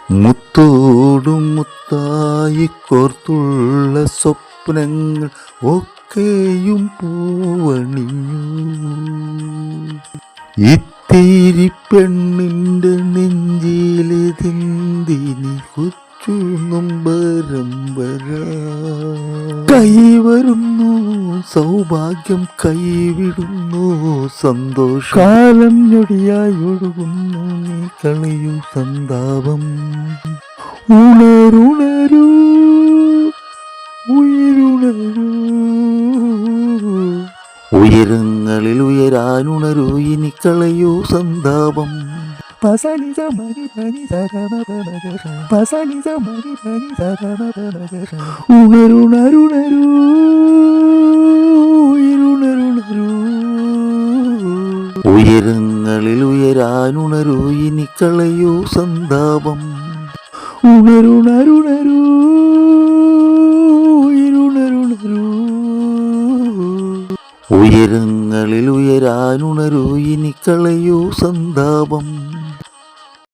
മുത്തോടും മുത്തായി കോർത്തുള്ള സ്വപ്നങ്ങൾ ഒക്കെയും പൂവണിഞ്ഞു. ഇത്തിരി പെണ്ണിൻ്റെ നെഞ്ചിലെതിന്തിനി കൊച്ചു നൊമ്പരം വരാ. കൈവരുന്നു സൗഭാഗ്യം, കൈവിടുന്നു സന്തോഷം. കാലം ഞൊടിയായി ഒഴുകുന്നു, നീ കളയൂ സന്താപം. ഉണരുണരൂ ഉയരുണരൂ, ഉയരങ്ങളിൽ ഉയരാനുണരൂ, ഇനി കളയൂ സന്താപം. ഉണരുണരുണരൂ ഉയരുണരുണരൂ, ഉയരങ്ങളിൽ ഉയരാനുണരൂ, ഇനി കളയൂ സന്താപം. ഉണരുണരുണരൂ ഉയരുണരുണരൂ, ഉയരങ്ങളിൽ ഉയരാനുണരൂ, ഇനി കളയൂ സന്താപം.